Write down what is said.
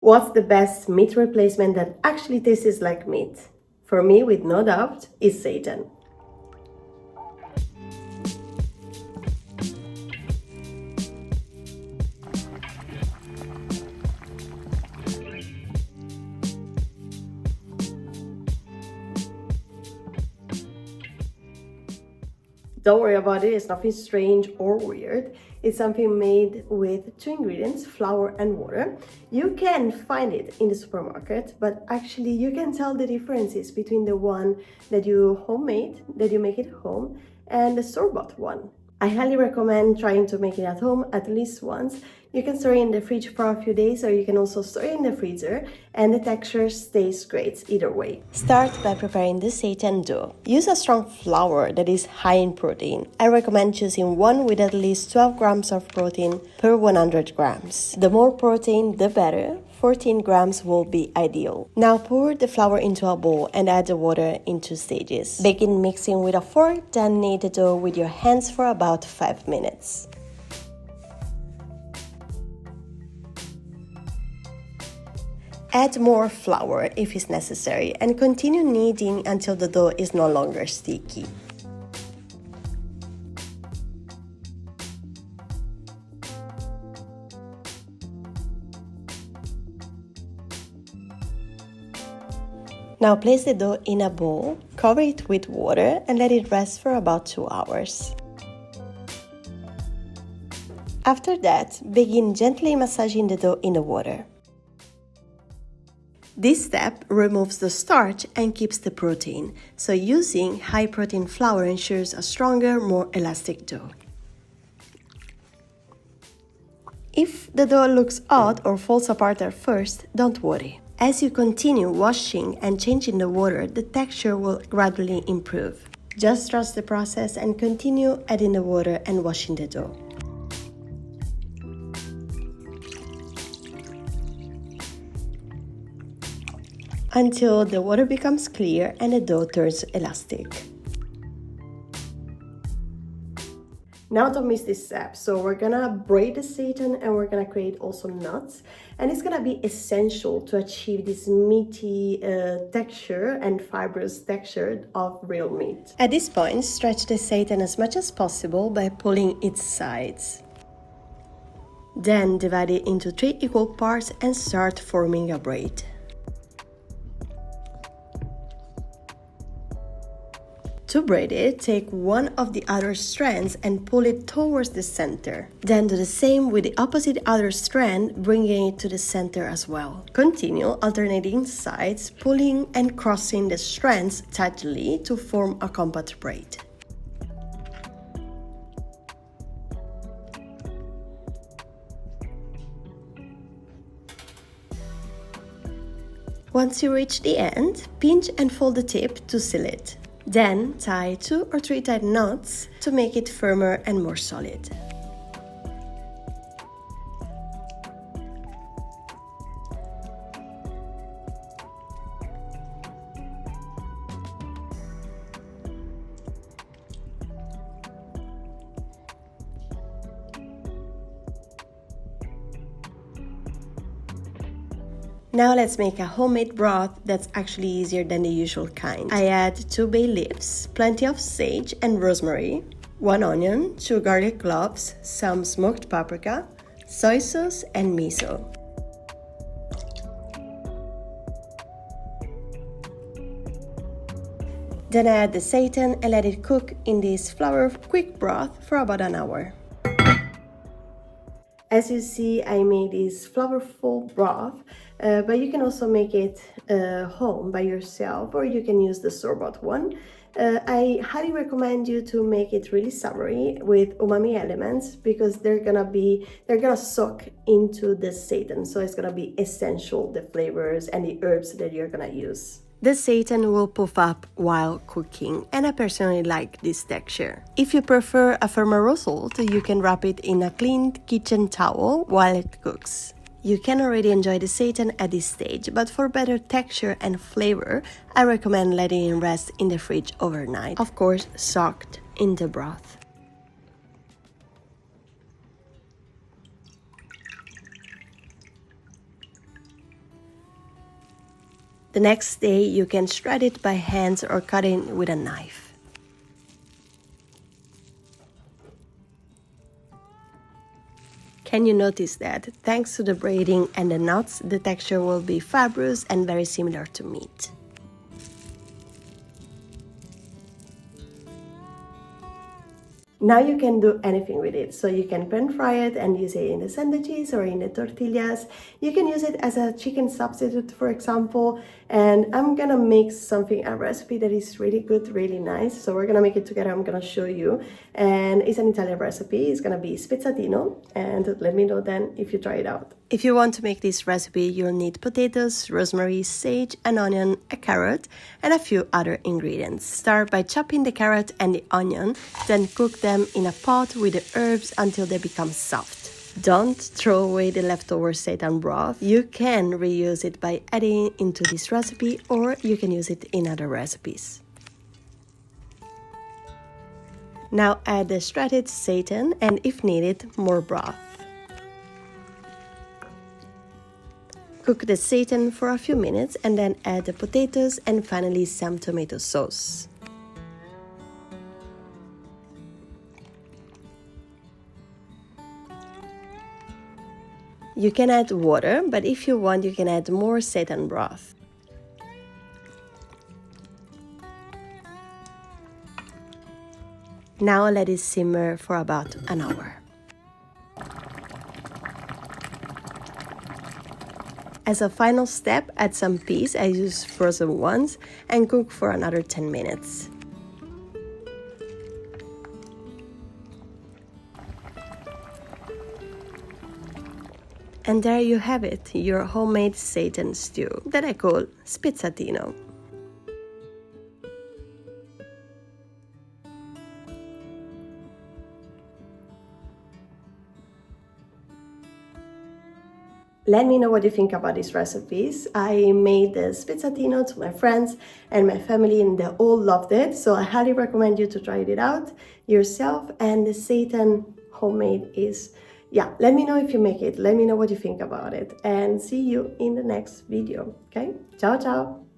What's the best meat replacement that actually tastes like meat? For me, with no doubt, is Seitan. Don't worry about it, it's nothing strange or weird. It's something made with two ingredients, flour and water. You can find it in the supermarket, but actually you can tell the differences between the one that you homemade, that you make at home, and the store-bought one. I highly recommend trying to make it at home at least once. You can store it in the fridge for a few days, or you can also store it in the freezer, and the texture stays great either way. Start by preparing the seitan dough. Use a strong flour that is high in protein. I recommend choosing one with at least 12 grams of protein per 100 grams. The more protein, the better. 14 grams will be ideal. Now pour the flour into a bowl and add the water in 2 stages. Begin mixing with a fork, then knead the dough with your hands for about 5 minutes. Add more flour if it's necessary and continue kneading until the dough is no longer sticky. Now place the dough in a bowl, cover it with water and let it rest for about 2 hours. After that, begin gently massaging the dough in the water. This step removes the starch and keeps the protein, so using high-protein flour ensures a stronger, more elastic dough. If the dough looks odd or falls apart at first, don't worry. As you continue washing and changing the water, the texture will gradually improve. Just trust the process and continue adding the water and washing the dough. Until the water becomes clear and the dough turns elastic. Now don't miss this step. So we're gonna braid the seitan and we're gonna create also nuts. And it's gonna be essential to achieve this meaty texture and fibrous texture of real meat. At this point, stretch the seitan as much as possible by pulling its sides. Then divide it into 3 equal parts and start forming a braid. To braid it, take one of the other strands and pull it towards the center. Then do the same with the opposite other strand, bringing it to the center as well. Continue alternating sides, pulling and crossing the strands tightly to form a compact braid. Once you reach the end, pinch and fold the tip to seal it. Then tie 2 or 3 tight knots to make it firmer and more solid. Now let's make a homemade broth that's actually easier than the usual kind. I add 2 bay leaves, plenty of sage and rosemary, 1 onion, 2 garlic cloves, some smoked paprika, soy sauce and miso. Then I add the seitan and let it cook in this flour quick broth for about an hour. As you see, I made this flavorful broth, but you can also make it home by yourself, or you can use the store-bought one. I highly recommend you to make it really savory with umami elements because they're gonna soak into the seitan, so it's gonna be essential, the flavors and the herbs that you're gonna use. The seitan will puff up while cooking, and I personally like this texture. If you prefer a firmer result, you can wrap it in a clean kitchen towel while it cooks. You can already enjoy the seitan at this stage, but for better texture and flavor, I recommend letting it rest in the fridge overnight, of course soaked in the broth. The next day, you can shred it by hands or cut it with a knife. Can you notice that? Thanks to the braiding and the nuts, the texture will be fibrous and very similar to meat. Now you can do anything with it. So you can pan fry it and use it in the sandwiches or in the tortillas. You can use it as a chicken substitute, for example. And I'm gonna make a recipe that is really good, really nice. So we're gonna make it together. I'm gonna show you. And it's an Italian recipe. It's gonna be spezzatino. And let me know then if you try it out. If you want to make this recipe, you'll need potatoes, rosemary, sage, an onion, a carrot, and a few other ingredients. Start by chopping the carrot and the onion, then cook them in a pot with the herbs until they become soft. Don't throw away the leftover seitan broth. You can reuse it by adding it into this recipe, or you can use it in other recipes. Now add the shredded seitan and, if needed, more broth. Cook the seitan for a few minutes and then add the potatoes and finally some tomato sauce. You can add water, but if you want, you can add more seitan broth. Now let it simmer for about an hour. As a final step, add some peas, I use frozen ones, and cook for another 10 minutes. And there you have it, your homemade seitan stew that I call spezzatino. Let me know what you think about these recipes. I made the spezzatino to my friends and my family and they all loved it. So I highly recommend you to try it out yourself. And the seitan homemade is, let me know if you make it. Let me know what you think about it. And see you in the next video, okay? Ciao, ciao!